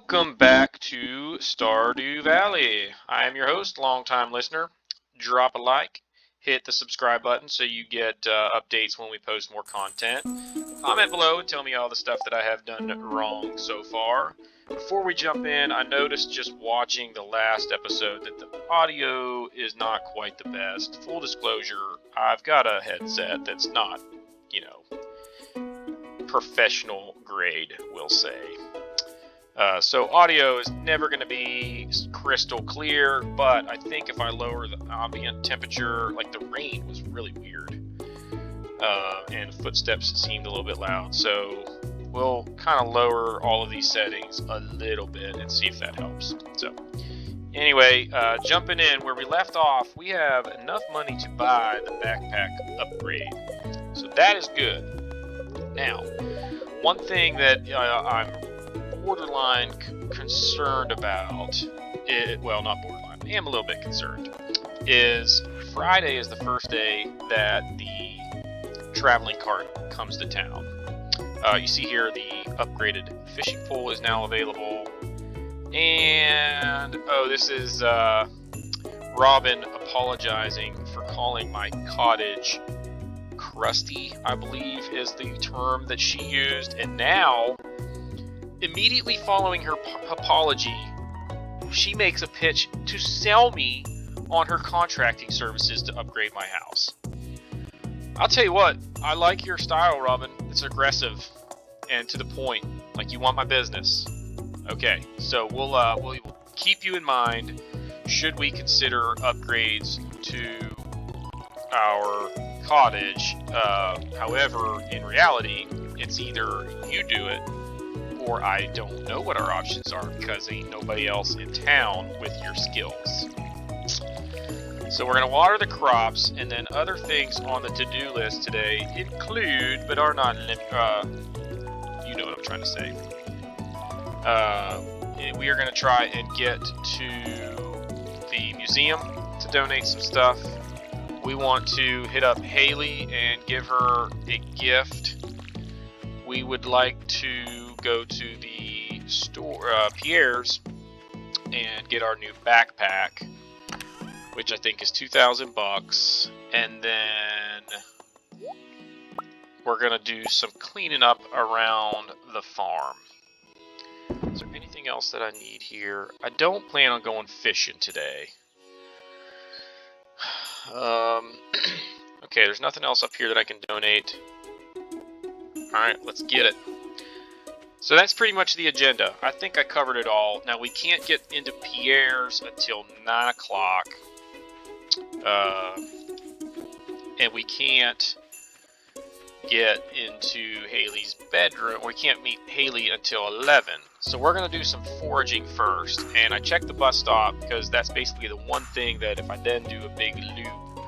Welcome back to Stardew Valley. I am your host, longtime listener. Drop a like, hit the subscribe button so you get updates when we post more content. Comment below and tell me all the stuff that I have done wrong so far. Before we jump in, I noticed just watching the last episode that the audio is not quite the best. Full disclosure, I've got a headset that's not, professional grade, we'll say. So audio is never going to be crystal clear, but I think if I lower the ambient temperature, like the rain was really weird, and footsteps seemed a little bit loud, so we'll kind of lower all of these settings a little bit and see if that helps. So anyway, jumping in where we left off, we have enough money to buy the backpack upgrade, so that is good. Now, one thing that I'm borderline concerned about, well, not borderline, I am a little bit concerned, is Friday is the first day that the traveling cart comes to town. You see here the upgraded fishing pole is now available, and this is Robin apologizing for calling my cottage crusty, I believe is the term that she used, and now immediately following her apology, she makes a pitch to sell me on her contracting services to upgrade my house. I'll tell you what, I like your style, Robin. It's aggressive and to the point, like you want my business. Okay, so we'll keep you in mind should we consider upgrades to our cottage. However, in reality, it's either you do it or I don't know what our options are because ain't nobody else in town with your skills. So we're going to water the crops, and then other things on the to-do list today include, but are not, you know what I'm trying to say. We are going to try and get to the museum to donate some stuff. We want to hit up Haley and give her a gift. We would like to go to the store, Pierre's, and get our new backpack, which I think is $2,000, and then we're gonna do some cleaning up around the farm. Is there anything else that I need here? I don't plan on going fishing today. Okay, there's nothing else up here that I can donate. Alright, let's get it. So that's pretty much the agenda. I think I covered it all. Now, we can't get into Pierre's until 9 o'clock. And we can't get into Haley's bedroom. We can't meet Haley until 11. So we're going to do some foraging first. And I checked the bus stop because that's basically the one thing that if I then do a big loop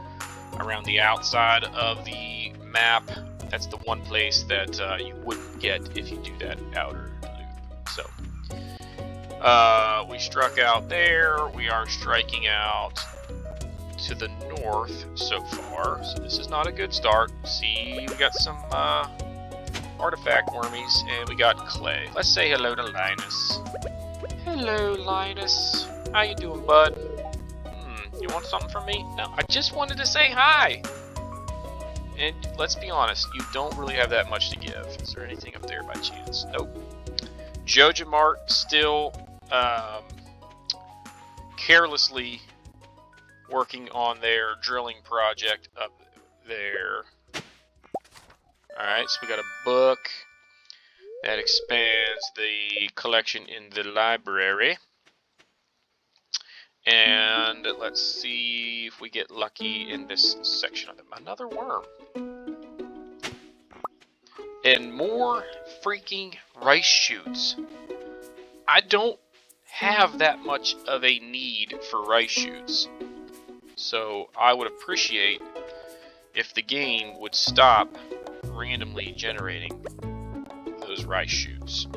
around the outside of the map, that's the one place that you wouldn't get if you do that outer loop. So, we struck out there. We are striking out to the north so far. So this is not a good start. See, we got some artifact wormies, and we got clay. Let's say hello to Linus. Hello, Linus. How you doing, bud? You want something from me? No, I just wanted to say hi. And let's be honest, you don't really have that much to give. Is there anything up there by chance? Nope. Joja Mart still carelessly working on their drilling project up there. Alright, so we got a book that expands the collection in the library. And let's see if we get lucky in this section of them. Another worm. And more freaking rice shoots. I don't have that much of a need for rice shoots. So I would appreciate if the game would stop randomly generating those rice shoots.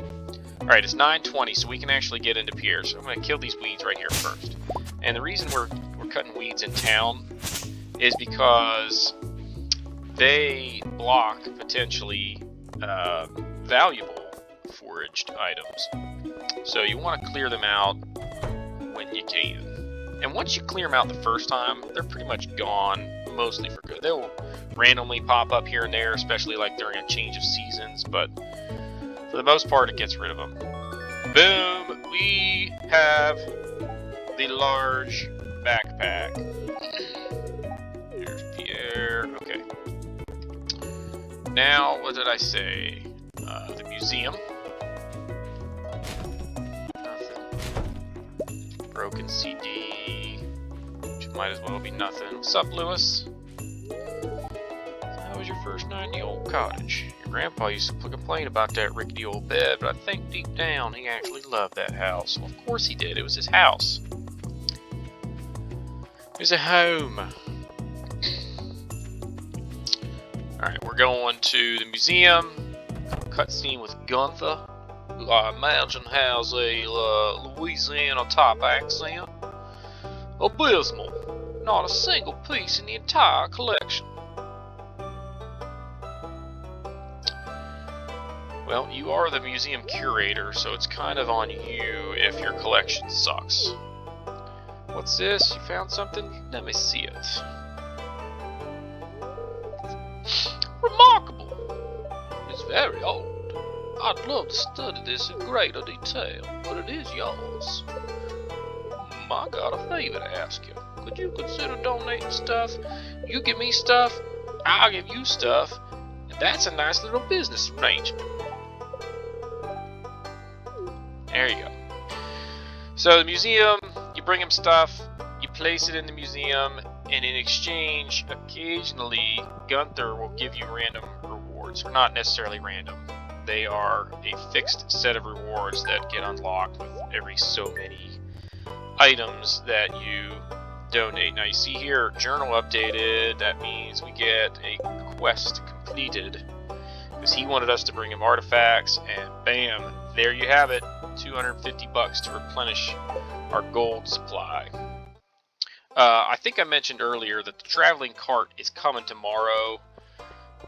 Alright, it's 9:20, so we can actually get into Pierre's. So I'm going to kill these weeds right here first. And the reason we're cutting weeds in town is because they block potentially valuable foraged items. So you want to clear them out when you can. And once you clear them out the first time, they're pretty much gone, mostly for good. They'll randomly pop up here and there, especially like during a change of seasons, but for the most part, it gets rid of them. Boom! We have the large backpack. Here's Pierre. Okay. Now, what did I say? The museum. Nothing. Broken CD. Which might as well be nothing. What's up, Lewis? How was your first night in the old cottage? Your grandpa used to complain about that rickety old bed, but I think deep down he actually loved that house. Well, of course he did. It was his house. It was a home. Alright, we're going to the museum. Cutscene with Gunther, who I imagine has a Louisiana type accent. Abysmal. Not a single piece in the entire collection. Well, you are the museum curator, so it's kind of on you if your collection sucks. What's this? You found something? Let me see it. Remarkable! It's very old. I'd love to study this in greater detail, but it is yours. I got a favor to ask you. Could you consider donating stuff? You give me stuff, I'll give you stuff, and that's a nice little business arrangement. There you go. So the museum, you bring him stuff, you place it in the museum, and in exchange, occasionally, Gunther will give you random rewards. Or not necessarily random. They are a fixed set of rewards that get unlocked with every so many items that you donate. Now you see here, journal updated. That means we get a quest completed. Because he wanted us to bring him artifacts, and bam, there you have it. 250 bucks to replenish our gold supply. I think I mentioned earlier that the traveling cart is coming tomorrow.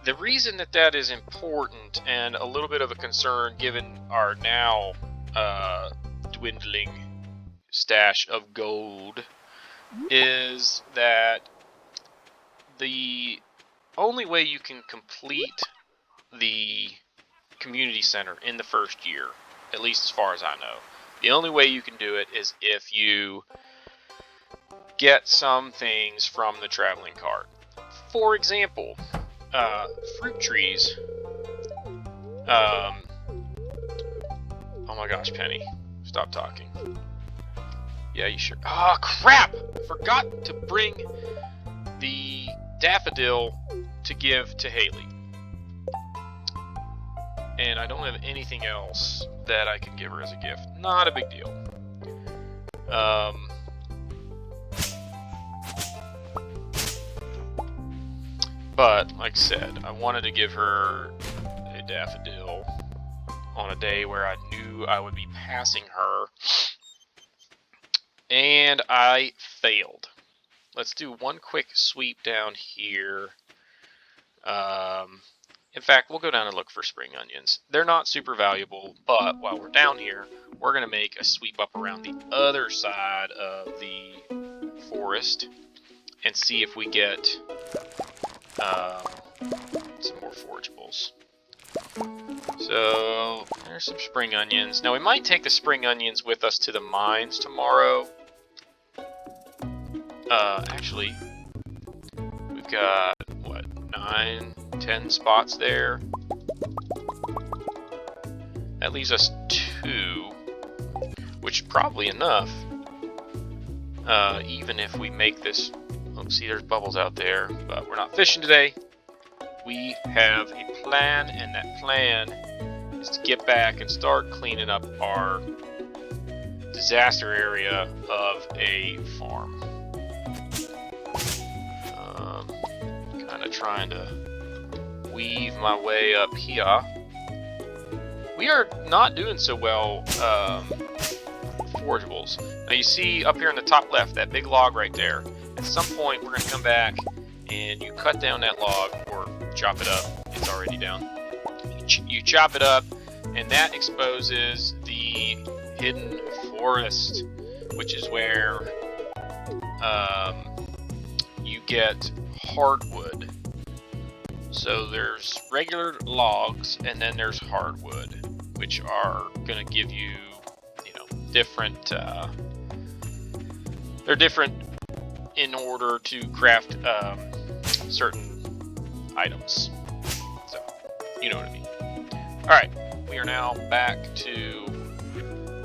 The reason that that is important and a little bit of a concern given our now dwindling stash of gold is that the only way you can complete the community center in the first year, at least as far as I know, the only way you can do it is if you get some things from the traveling cart. For example, fruit trees. Oh my gosh, Penny, stop talking. Yeah, you sure? Oh crap! Forgot to bring the daffodil to give to Haley. And I don't have anything else that I can give her as a gift. Not a big deal. But, like I said, I wanted to give her a daffodil on a day where I knew I would be passing her. And I failed. Let's do one quick sweep down here. In fact, we'll go down and look for spring onions. They're not super valuable, but while we're down here, we're going to make a sweep up around the other side of the forest and see if we get some more forageables. So, there's some spring onions. Now, we might take the spring onions with us to the mines tomorrow. Actually, we've got, what, 9, 10 spots there. That leaves us 2, which is probably enough. Even if we make this... Oh, see, there's bubbles out there, but we're not fishing today. We have a plan, and that plan is to get back and start cleaning up our disaster area of a farm. Kind of trying to weave my way up here. We are not doing so well forageables. Now you see up here in the top left, that big log right there. At some point we're going to come back and you cut down that log or chop it up. It's already down. You chop it up and that exposes the hidden forest, which is where you get hardwood. So there's regular logs, and then there's hardwood, which are gonna give you, different. They're different in order to craft certain items. So you know what I mean. All right, we are now back to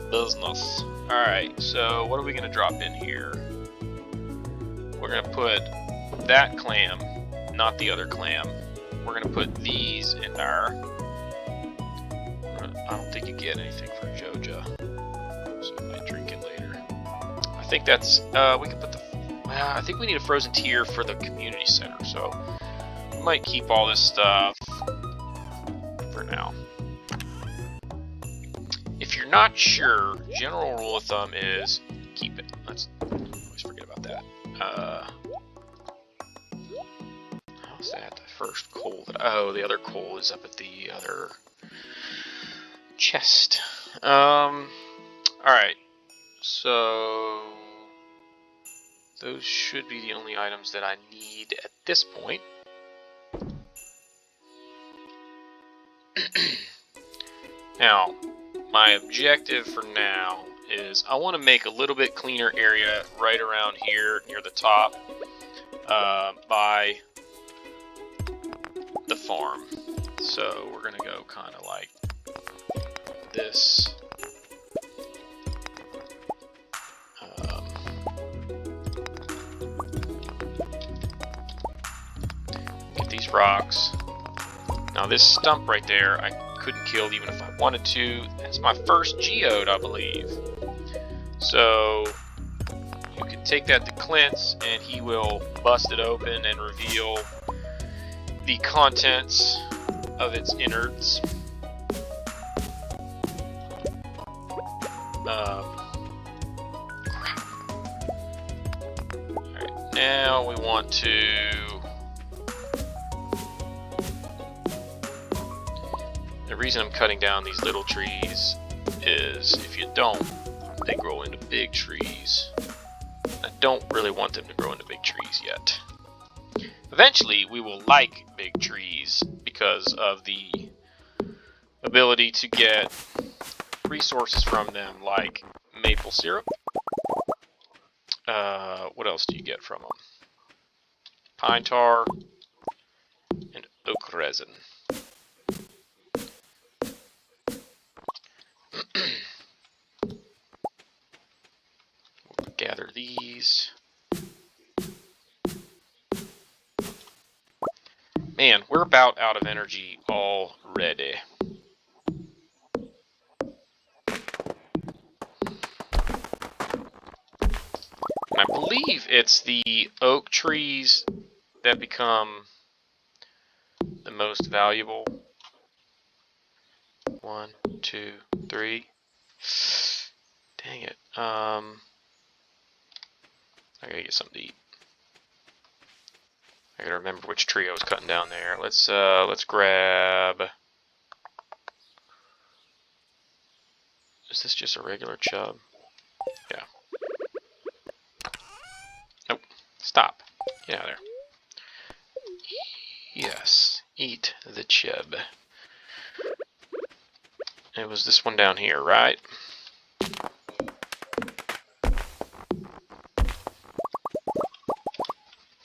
business. All right, so what are we gonna drop in here? We're gonna put that clam, not the other clam. We're gonna put these in there. I don't think you get anything for Joja, so I might drink it later. I think that's we can put the. I think we need a frozen tier for the community center, so we might keep all this stuff for now. If you're not sure, general rule of thumb is keep it. Let's always forget about that. How's that? The first coal that the other coal is up at the other chest. Alright. So those should be the only items that I need at this point. Now, my objective for now is I want to make a little bit cleaner area right around here near the top by the farm. So we're gonna go kind of like this. Get these rocks. Now this stump right there, I couldn't kill even if I wanted to. It's my first geode, I believe. So you can take that to Clint's and he will bust it open and reveal the contents of its innards. Alright, now we want to the reason I'm cutting down these little trees is if you don't, they grow into big trees. I don't really want them to grow into big trees yet. Eventually, we will like big trees because of the ability to get resources from them, like maple syrup. What else do you get from them? Pine tar and oak resin. We'll gather these. Man, we're about out of energy already. I believe it's the oak trees that become the most valuable. 1, 2, 3. Dang it. I gotta get something to eat. I gotta remember which tree I was cutting down there. Let's grab. Is this just a regular chub? Yeah. Nope. Stop. Get out of there. Yes. Eat the chub. It was this one down here, right?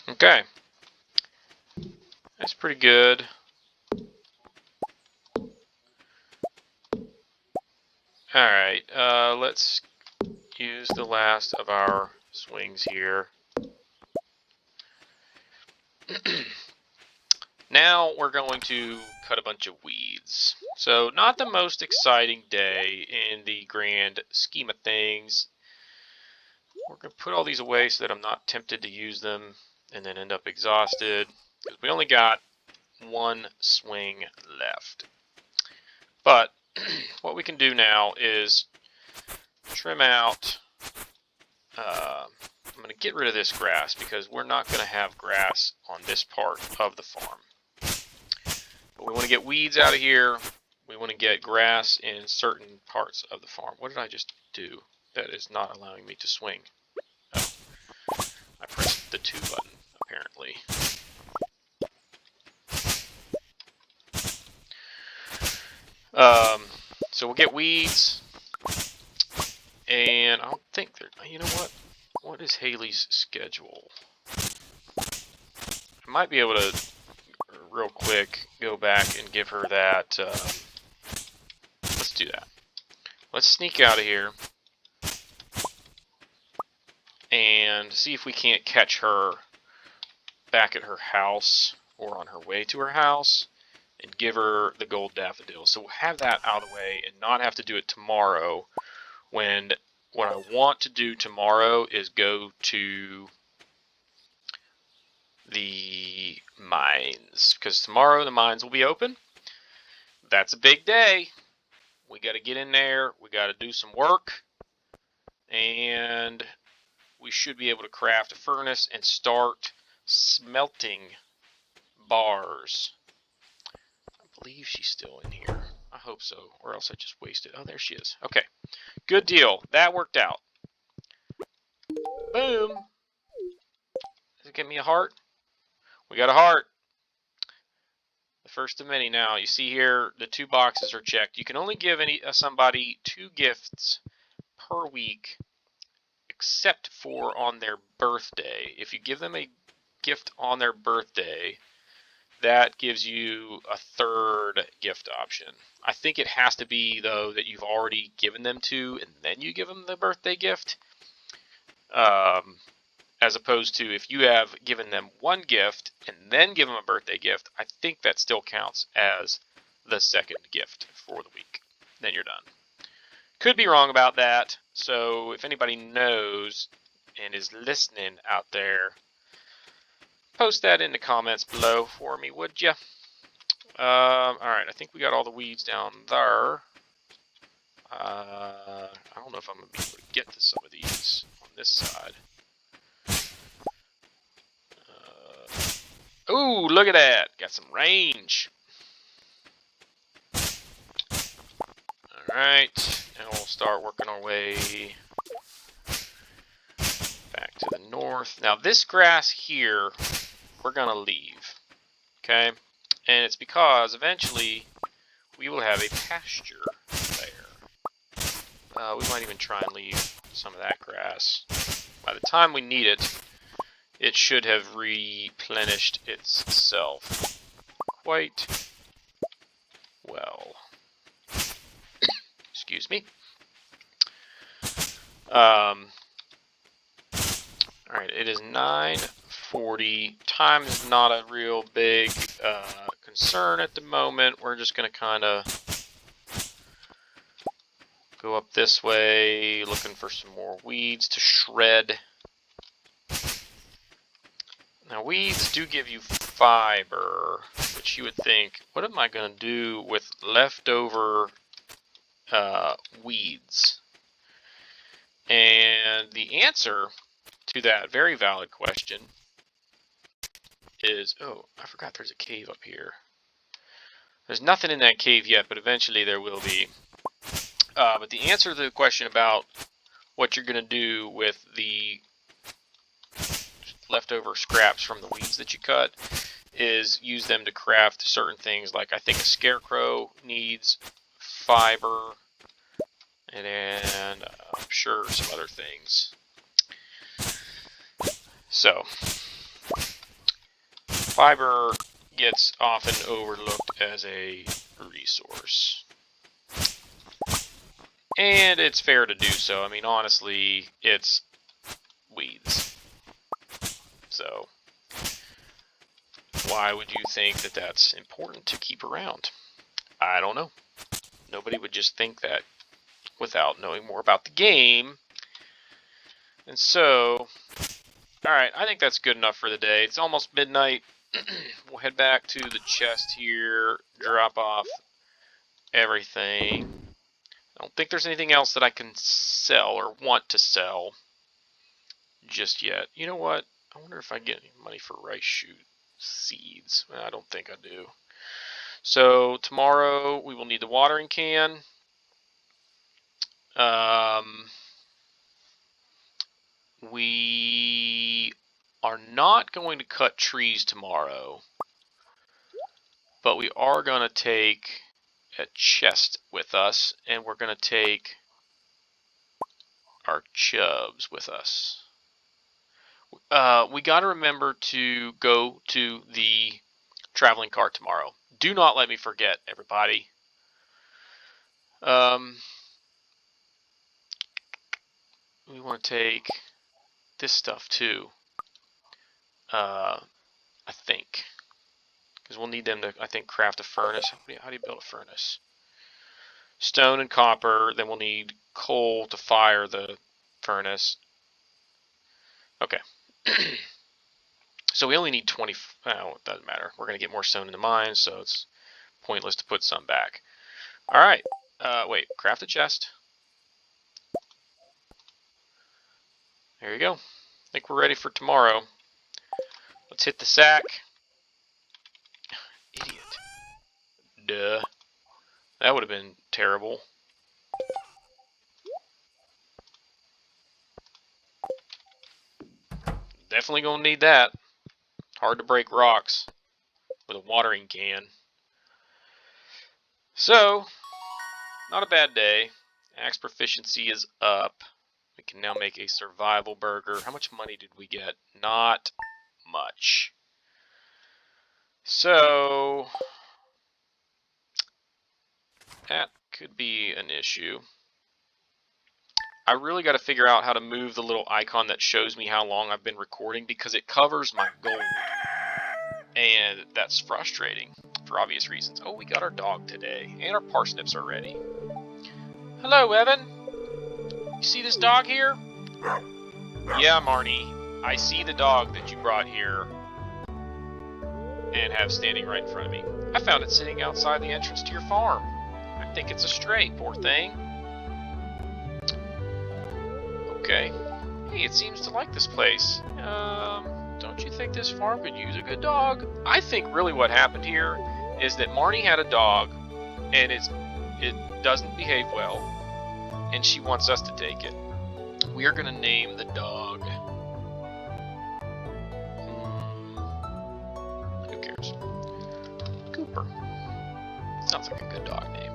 Okay. That's pretty good. Alright, let's use the last of our swings here. Now we're going to cut a bunch of weeds. So, not the most exciting day in the grand scheme of things. We're going to put all these away so that I'm not tempted to use them and then end up exhausted. Because we only got one swing left. But what we can do now is trim out. I'm going to get rid of this grass because we're not going to have grass on this part of the farm. But we want to get weeds out of here. We want to get grass in certain parts of the farm. What did I just do that is not allowing me to swing? Oh, I pressed the 2 button, apparently. So we'll get weeds, and I don't think there. You know what? What is Haley's schedule? I might be able to, real quick, go back and give her that. Let's do that. Let's sneak out of here and see if we can't catch her back at her house or on her way to her house and give her the gold daffodil. So we'll have that out of the way and not have to do it tomorrow, when what I want to do tomorrow is go to the mines, because tomorrow the mines will be open. That's a big day. We got to get in there, we got to do some work, and we should be able to craft a furnace and start smelting bars. I believe she's still in here. I hope so, or else I just wasted. Oh, there she is. Okay, good deal. That worked out. Boom. Does it give me a heart? We got a heart. The first of many. Now, you see here, the 2 boxes are checked. You can only give somebody 2 gifts per week, except for on their birthday. If you give them a gift on their birthday, that gives you a 3rd gift option. I think it has to be, though, that you've already given them to, and then you give them the birthday gift. As opposed to if you have given them 1 gift and then give them a birthday gift, I think that still counts as the 2nd gift for the week. Then you're done. Could be wrong about that, so if anybody knows and is listening out there, post that in the comments below for me, would ya? Alright, I think we got all the weeds down there. I don't know if I'm going to be able to get to some of these on this side. Ooh, look at that. Got some range. Alright, and we'll start working our way back to the north. Now, this grass here, we're going to leave. Okay? And it's because eventually we will have a pasture there. We might even try and leave some of that grass. By the time we need it, it should have replenished itself quite well. Excuse me. Alright, it is 9:40. Time is not a real big concern at the moment. We're just going to kind of go up this way, looking for some more weeds to shred. Now, weeds do give you fiber, which you would think, what am I going to do with leftover weeds? And the answer to that very valid question is, oh, I forgot there's a cave up here. There's nothing in that cave yet, but eventually there will be. But the answer to the question about what you're going to do with the leftover scraps from the weeds that you cut is use them to craft certain things. Like, I think a scarecrow needs fiber, and I'm sure some other things. So, fiber gets often overlooked as a resource. And it's fair to do so. I mean, honestly, it's weeds. So, why would you think that that's important to keep around? I don't know. Nobody would just think that without knowing more about the game. And so, alright, I think that's good enough for the day. It's almost midnight. We'll head back to the chest here, drop off everything. I don't think there's anything else that I can sell or want to sell just yet. You know what? I wonder if I get any money for rice shoot seeds. I don't think I do. So tomorrow we will need the watering can. We are not going to cut trees tomorrow, but we are going to take a chest with us, and we're going to take our chubs with us. We got to remember to go to the traveling cart tomorrow. Do not let me forget, everybody. We want to take this stuff too. I think, because we'll need them to, I think, craft a furnace. How do you build a furnace? Stone and copper. Then we'll need coal to fire the furnace. Okay. So we only need 20. Oh, it doesn't matter. We're going to get more stone in the mines, so it's pointless to put some back. All right. Wait. Craft a chest. There you go. I think we're ready for tomorrow. Let's hit the sack. Idiot. Duh. That would have been terrible. Definitely gonna need that. Hard to break rocks with a watering can. So, not a bad day. Axe proficiency is up. We can now make a survival burger. How much money did we get? Not much. So, that could be an issue. I really got to figure out how to move the little icon that shows me how long I've been recording, because it covers my gold. And that's frustrating for obvious reasons. Oh, we got our dog today, and our parsnips are ready. Hello, Evan. You see this dog here? Yeah, Marnie. I see the dog that you brought here and have standing right in front of me. I found it sitting outside the entrance to your farm. I think it's a stray, poor thing. Okay. Hey, it seems to like this place. Don't you think this farm could use a good dog? I think really what happened here is that Marnie had a dog, and it doesn't behave well, and she wants us to take it. We are going to name the dog. Who cares? Cooper. Sounds like a good dog name.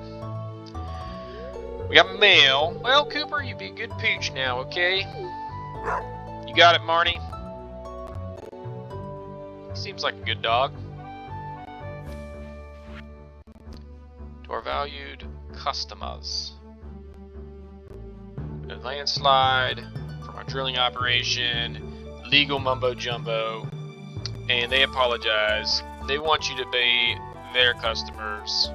We got mail. Well, Cooper, you be a good pooch now, okay? You got it, Marnie? Seems like a good dog. To our valued customers. A landslide from our drilling operation, legal mumbo jumbo, and they apologize. They want you to be their customers.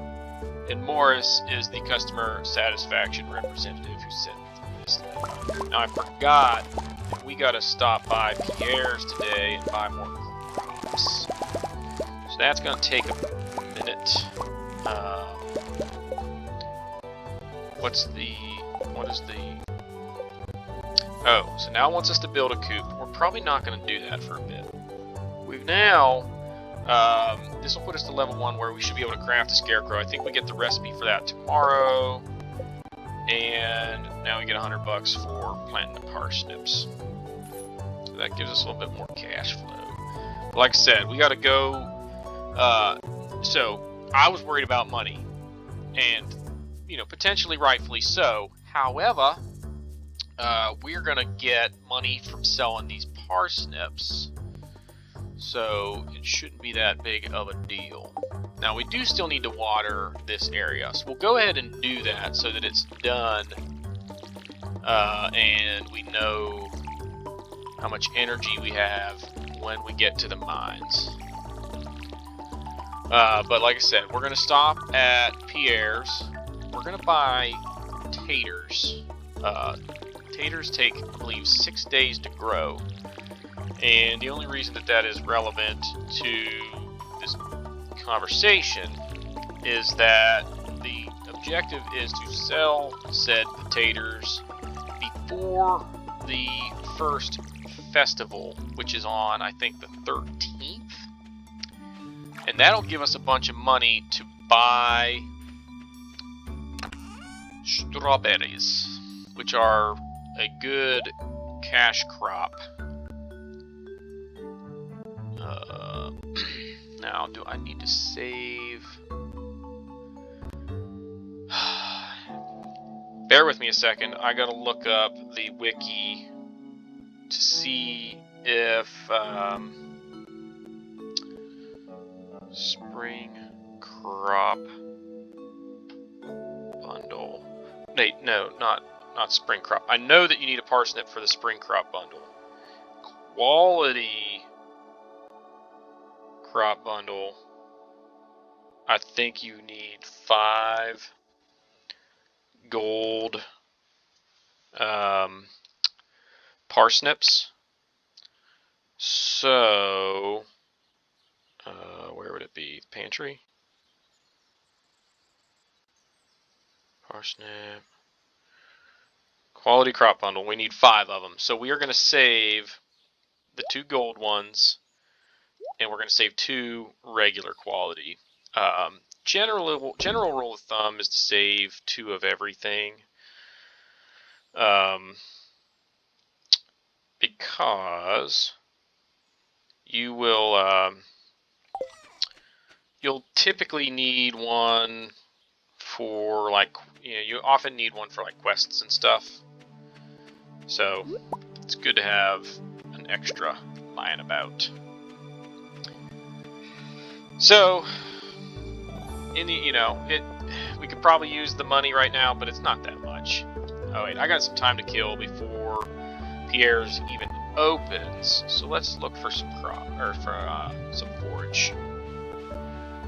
And Morris is the customer satisfaction representative who sent this letter. Now I forgot that we gotta stop by Pierre's today and buy more grapes. So that's gonna take a minute. What is the... Oh, so now it wants us to build a coop. We're probably not gonna do that for a bit. We've now... this will put us to level 1 where we should be able to craft a scarecrow. I think we get the recipe for that tomorrow. And now we get $100 for planting the parsnips. So that gives us a little bit more cash flow. But like I said, we got to go. So I was worried about money, and potentially rightfully so. However, we're gonna get money from selling these parsnips. So it shouldn't be that big of a deal. Now we do still need to water this area, so we'll go ahead and do that so that it's done, and we know how much energy we have when we get to the mines. But like I said, we're going to stop at Pierre's. We're going to buy taters. Taters take, I believe, 6 days to grow. And the only reason that is relevant to this conversation is that the objective is to sell said potatoes before the first festival, which is on, I think, the 13th. And that'll give us a bunch of money to buy strawberries, which are a good cash crop. Now, do I need to save? Bear with me a second. I gotta look up the wiki to see if spring crop bundle. No, not spring crop. I know that you need a parsnip for the spring crop bundle. Quality crop bundle. I think you need 5 gold parsnips. So, where would it be? Pantry? Parsnip. Quality crop bundle. We need 5 of them. So we are going to save the 2 gold ones, and we're going to save 2 regular quality. General rule of thumb is to save 2 of everything. Because you will, you'll typically need one for, like, you often need one for, like, quests and stuff. So it's good to have an extra lying about. So, we could probably use the money right now, but it's not that much. Oh wait, I got some time to kill before Pierre's even opens. So let's look for some some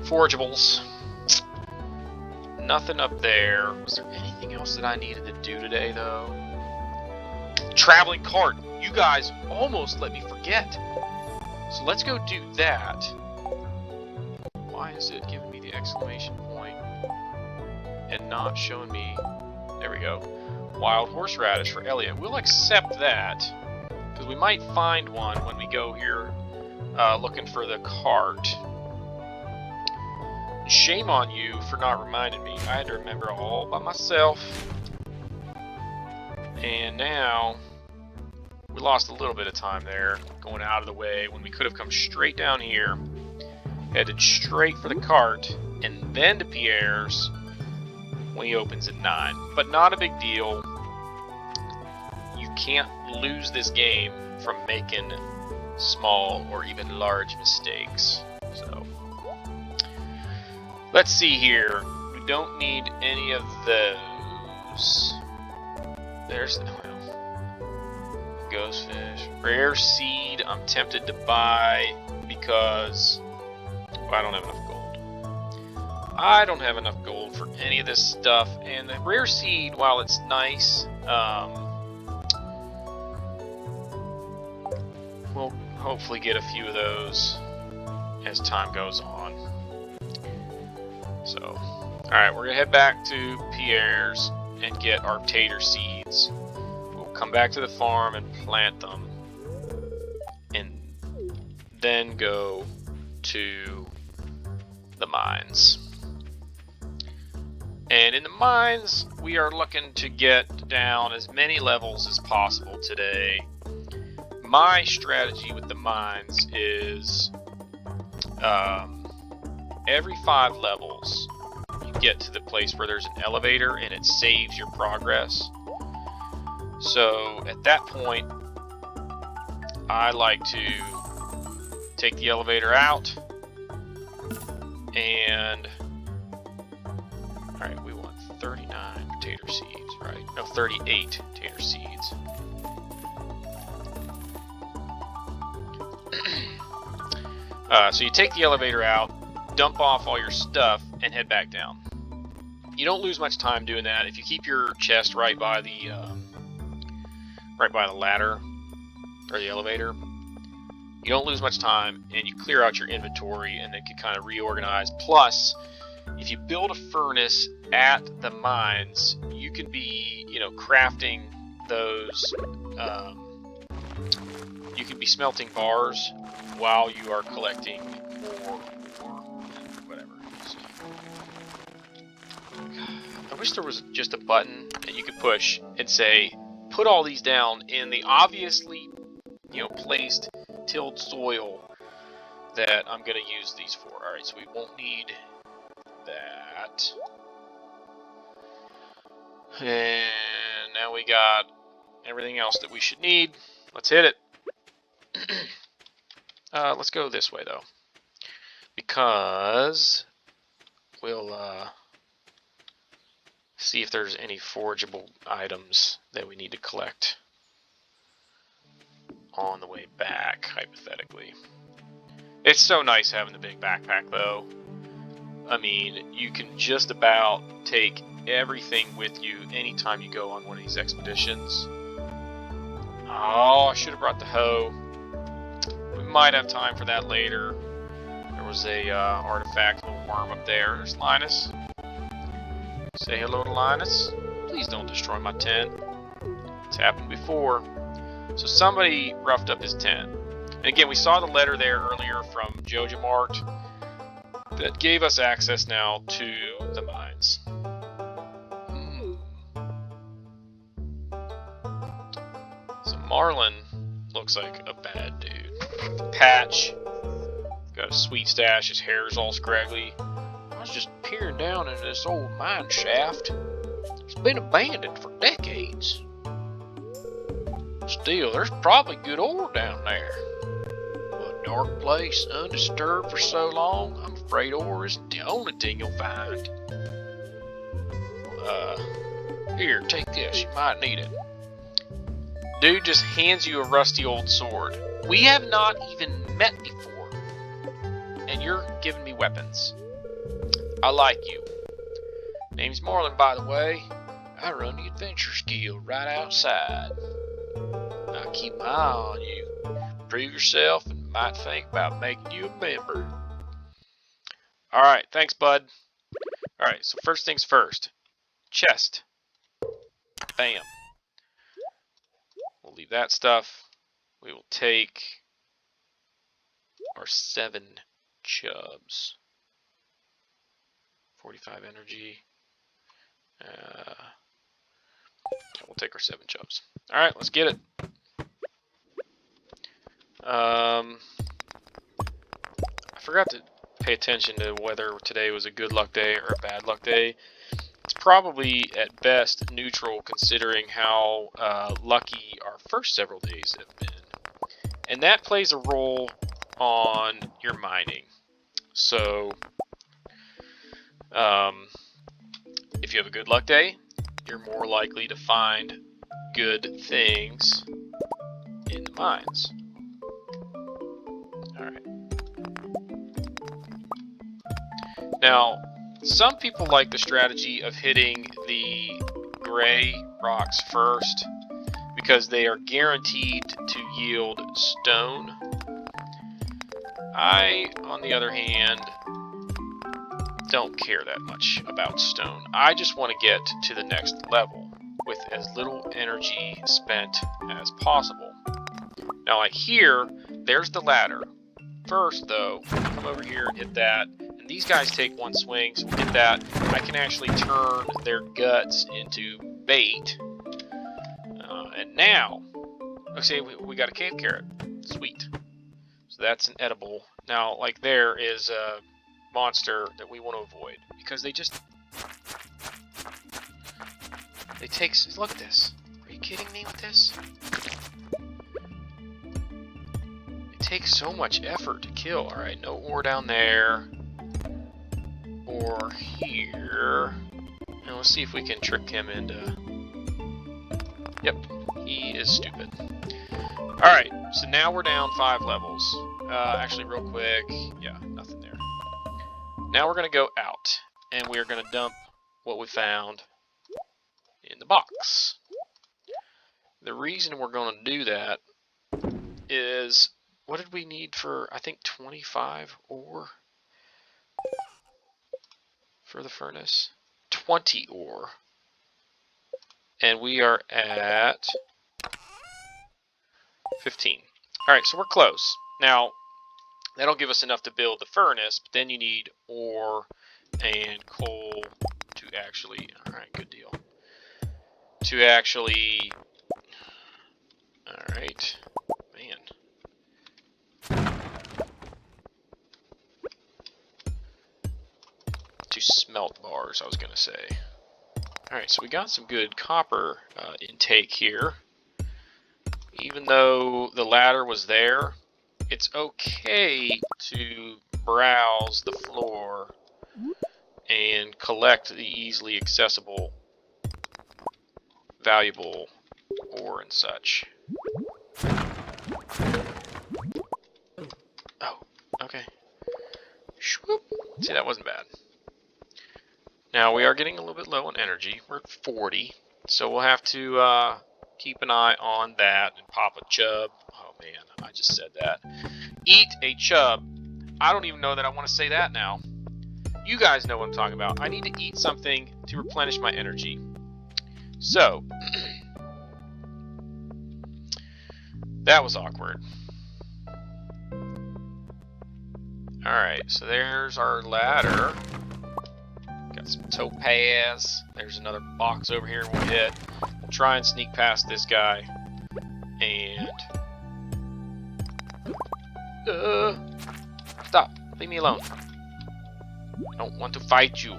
forageables. Nothing up there. Was there anything else that I needed to do today, though? Traveling cart. You guys almost let me forget. So let's go do that. Why is it giving me the exclamation point and not showing me? There we go. Wild horseradish for Elliot. We'll accept that because we might find one when we go here looking for the cart. Shame on you for not reminding me. I had to remember all by myself. And now we lost a little bit of time there going out of the way when we could have come straight down here, headed straight for the cart, and then to Pierre's when he opens at 9. But not a big deal. You can't lose this game from making small or even large mistakes. So let's see here. We don't need any of those. There's ghost fish. Rare seed I'm tempted to buy because I don't have enough gold. I don't have enough gold for any of this stuff, and the rare seed, while it's nice, we'll hopefully get a few of those as time goes on. So, alright, we're gonna head back to Pierre's and get our tater seeds. We'll come back to the farm and plant them, and then go to the mines. And in the mines, we are looking to get down as many levels as possible today. My strategy with the mines is every 5 levels you get to the place where there's an elevator and it saves your progress. So at that point, I like to take the elevator out and alright, we want 39 tater seeds, right? No, 38 tater seeds. So you take the elevator out, dump off all your stuff, and head back down. You don't lose much time doing that if you keep your chest right by the ladder or the elevator. You don't lose much time, and you clear out your inventory, and then can kind of reorganize. Plus, if you build a furnace at the mines, you can be, crafting those. You can be smelting bars while you are collecting more whatever. wish there was just a button that you could push and say, put all these down in the obviously, placed tilled soil that I'm going to use these for. Alright, so we won't need that. And now we got everything else that we should need. Let's hit it. Let's go this way, though. Because we'll see if there's any forageable items that we need to collect on the way back, hypothetically. It's so nice having the big backpack, though. I mean, you can just about take everything with you anytime you go on one of these expeditions. Oh, I should have brought the hoe. We might have time for that later. There was a artifact, little worm up there. There's Linus. Say hello to Linus. Please don't destroy my tent. It's happened before. So somebody roughed up his tent. And again, we saw the letter there earlier from Joja Mart that gave us access now to the mines. So Marlin looks like a bad dude. Patch, got a sweet stash, his hair's all scraggly. I was just peering down into this old mine shaft. It's been abandoned for decades. Still, there's probably good ore down there. But a dark place, undisturbed for so long, I'm afraid ore isn't the only thing you'll find. Here, take this, you might need it. Dude just hands you a rusty old sword. We have not even met before, and you're giving me weapons. I like you. Name's Marlin, by the way. I run the Adventures Guild right outside. I'll keep my eye on you. Prove yourself and might think about making you a member. Alright, thanks, bud. Alright, so first things first. Chest. Bam. We'll leave that stuff. We will take our 7 chubs. 45 energy. We'll take our 7 chubs. Alright, let's get it. I forgot to pay attention to whether today was a good luck day or a bad luck day. It's probably at best neutral considering how lucky our first several days have been. And that plays a role on your mining. So, if you have a good luck day, you're more likely to find good things in the mines. Alright. Now, some people like the strategy of hitting the gray rocks first because they are guaranteed to yield stone. I, on the other hand, don't care that much about stone. I just want to get to the next level with as little energy spent as possible. Now, like here, there's the ladder. First, though, come over here and hit that. And these guys take one swing, so we'll hit that. I can actually turn their guts into bait. And now, okay, we got a cave carrot. Sweet. So that's an edible. Now, like there is a monster that we want to avoid because they take. Look at this. Are you kidding me with this? It takes so much effort to kill. All right, no ore down there or here. And let's see if we can trick him into. Yep, he is stupid. All right, so now we're down 5 levels. Actually, real quick, yeah, nothing there. Now we're going to go out, and we're going to dump what we found in the box. The reason we're going to do that is, what did we need for, I think, 25 ore for the furnace? 20 ore. And we are at 15. Alright, so we're close. Now, that'll give us enough to build the furnace, but then you need ore and coal to to actually... Alright, good deal. To actually... Alright. Man. To smelt bars, I was going to say. Alright, so we got some good copper intake here. Even though the ladder was there, it's okay to browse the floor and collect the easily accessible, valuable ore and such. Oh, okay. Shwoop. See, that wasn't bad. Now, we are getting a little bit low on energy. We're at 40, so we'll have to keep an eye on that and pop a chub. Oh man, I just said that. Eat a chub. I don't even know that I want to say that now. You guys know what I'm talking about. I need to eat something to replenish my energy. So, that was awkward. Alright, so there's our ladder. Got some topaz. There's another box over here we'll hit. We'll try and sneak past this guy. And... stop. Leave me alone. I don't want to fight you.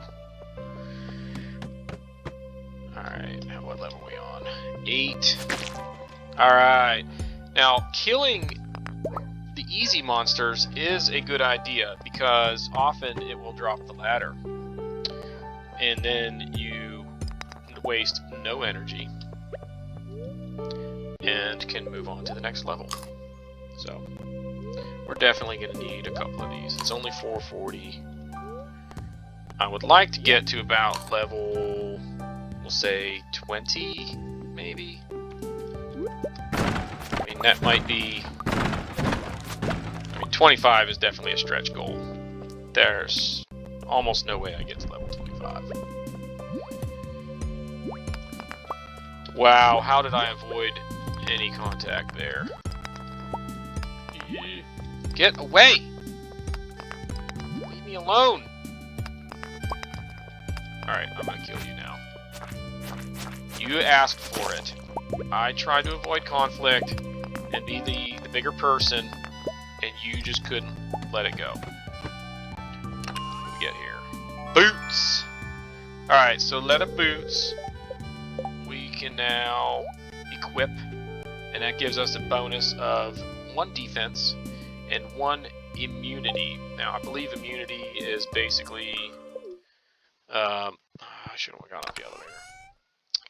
Alright, what level are we on? 8. Alright. Now, killing the easy monsters is a good idea because often it will drop the ladder. And then you waste no energy and can move on to the next level. So, we're definitely going to need a couple of these. It's only 440. I would like to get to about level, we'll say 20, maybe? I mean, that might be... 25 is definitely a stretch goal. There's almost no way I get to level 25. Wow, how did I avoid any contact there? Get away! Leave me alone! Alright, I'm gonna kill you now. You asked for it. I tried to avoid conflict and be the bigger person, and you just couldn't let it go. What do we get here? Boots! Alright, so let up boots. We can now equip, and that gives us a bonus of 1 defense and 1 immunity. Now, I believe immunity is basically... I should have gone up the other way.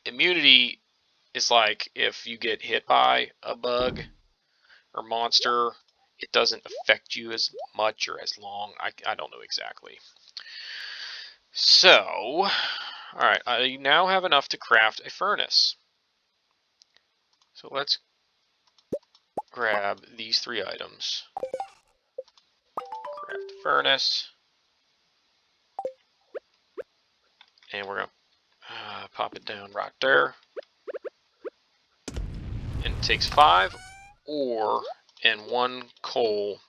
Immunity is like if you get hit by a bug or monster, it doesn't affect you as much or as long. I don't know exactly. So, alright, I now have enough to craft a furnace. So let's grab these 3 items. Craft a furnace. And we're going to pop it down right there. And it takes 5 ore and 1 coal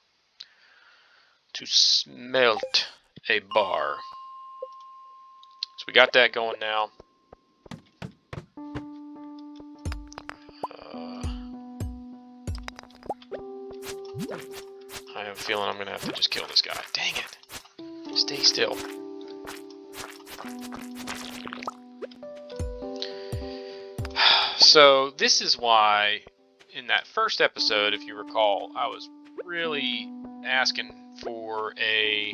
to smelt a bar. So we got that going now. I have a feeling I'm going to have to just kill this guy. Dang it. Stay still. So this is why in that first episode, if you recall, I was really asking for a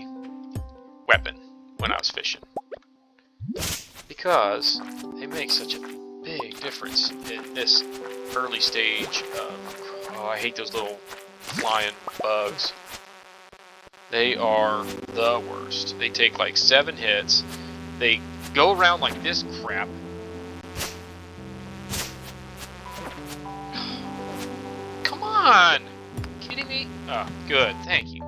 weapon when I was fishing. Because they make such a big difference in this early stage of, oh, I hate those little flying bugs. They are the worst. They take like 7 hits. They go around like this crap. Come on! Kidding me? Oh, good. Thank you.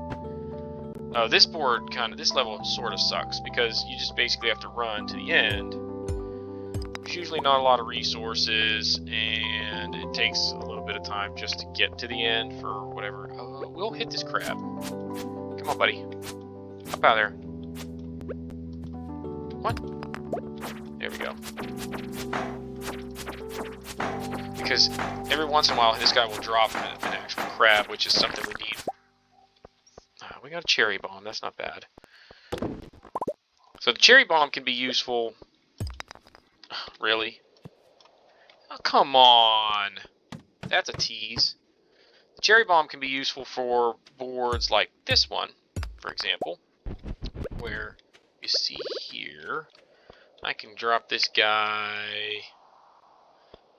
Oh, this board this level sort of sucks because you just basically have to run to the end. There's usually not a lot of resources, and it takes a little bit of time just to get to the end for whatever. Oh, we'll hit this crab. Come on, buddy. Up out of there. What? because every once in a while this guy will drop an actual crab, which is something we need. We got a cherry bomb. That's not bad. So the cherry bomb can be useful. Really? Oh, come on. That's a tease. The cherry bomb can be useful for boards like this one, for example, where you see here, I can drop this guy.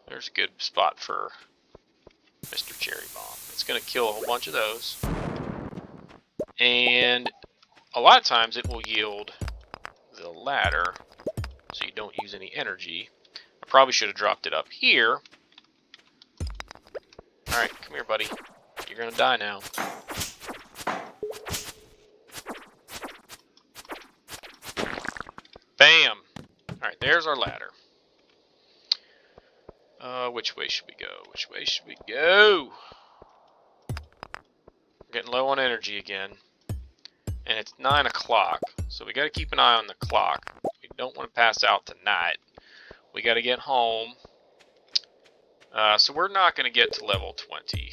There's a good spot for Mr. Cherry Bomb. It's going to kill a whole bunch of those. And a lot of times it will yield the ladder, so you don't use any energy. I probably should have dropped it up here. Alright, come here, buddy. You're going to die now. Bam! Alright, there's our ladder. Which way should we go? Which way should we go? We're getting low on energy again. And it's 9 o'clock, so we got to keep an eye on the clock. We don't want to pass out tonight. We got to get home. So we're not going to get to level 20.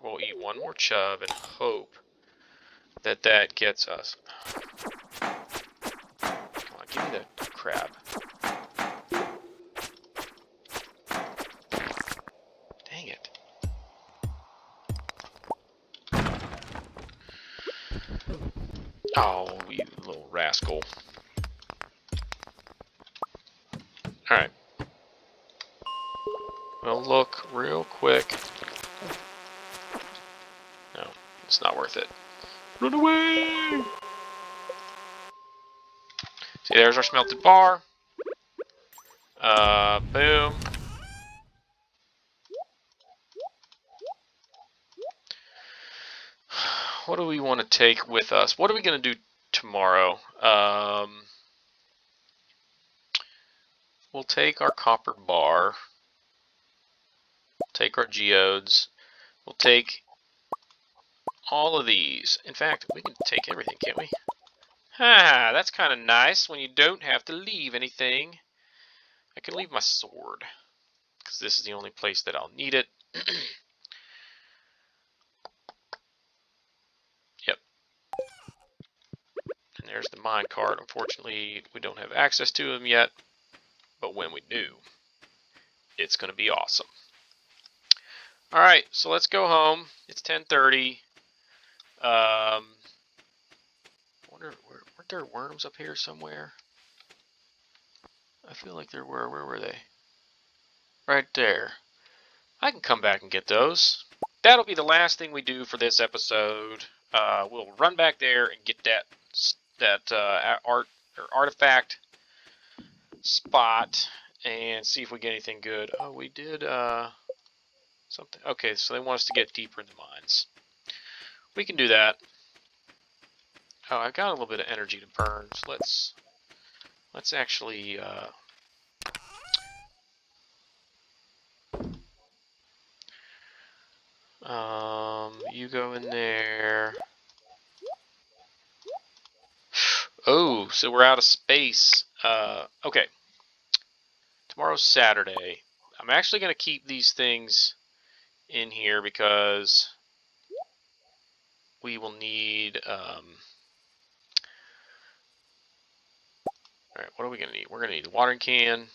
We'll eat one more chub and hope that that gets us. Come on, give me the crab. Dang it. Oh, you little rascal. Alright. We'll look real quick. No, it's not worth it. Run away! See, there's our smelted bar. Boom. What do we want to take with us? What are we going to do tomorrow? We'll take our copper bar. Take our geodes. We'll take all of these. In fact, we can take everything, can't we? Ha! That's kind of nice when you don't have to leave anything. I can leave my sword, because this is the only place that I'll need it. Yep. And there's the mine cart. Unfortunately, we don't have access to them yet, but when we do, it's going to be awesome. Alright, so let's go home. It's 10:30. I wonder, weren't there worms up here somewhere? I feel like there were. Where were they? Right there. I can come back and get those. That'll be the last thing we do for this episode. We'll run back there and get that artifact spot and see if we get anything good. Oh, we did something. Okay, so they want us to get deeper in the mines. We can do that. Oh, I've got a little bit of energy to burn, so let's actually you go in there. Oh, so we're out of space. Okay. Tomorrow's Saturday. I'm actually going to keep these things in here because we will need, alright, what are we going to need? We're going to need a watering can.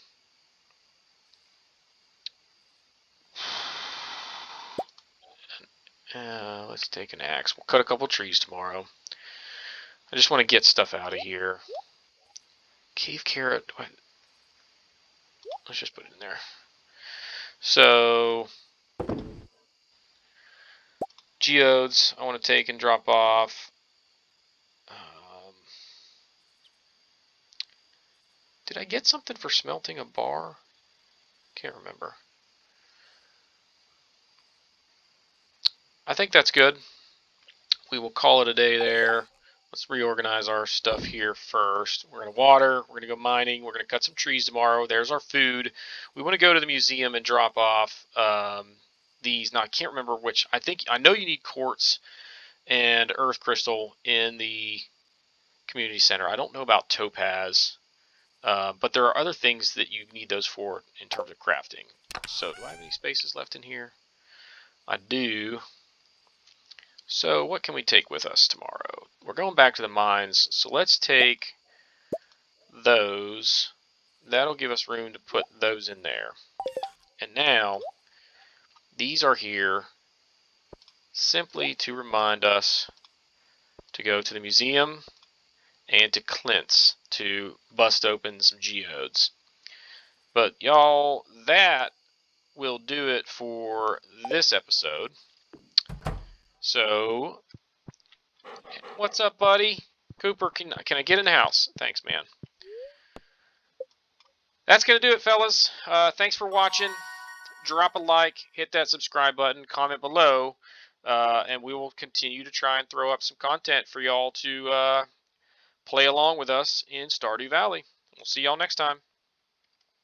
Let's take an axe. We'll cut a couple trees tomorrow. I just want to get stuff out of here. Cave carrot. Let's just put it in there. So, geodes I want to take and drop off. Did I get something for smelting a bar? Can't remember. I think that's good. We will call it a day there. Let's reorganize our stuff here first. We're going to water. We're going to go mining. We're going to cut some trees tomorrow. There's our food. We want to go to the museum and drop off these. Now, I can't remember which. I know you need quartz and earth crystal in the community center. I don't know about topaz. But there are other things that you need those for in terms of crafting. So do I have any spaces left in here? I do. So what can we take with us tomorrow? We're going back to the mines, so let's take those. That'll give us room to put those in there. And now, these are here simply to remind us to go to the museum and to Clint's to bust open some geodes. But y'all, that will do it for this episode. So, what's up, buddy? Cooper, can I get in the house? Thanks, man. That's going to do it, fellas. Thanks for watching. Drop a like, hit that subscribe button, comment below, and we will continue to try and throw up some content for y'all to play along with us in Stardew Valley. We'll see y'all next time.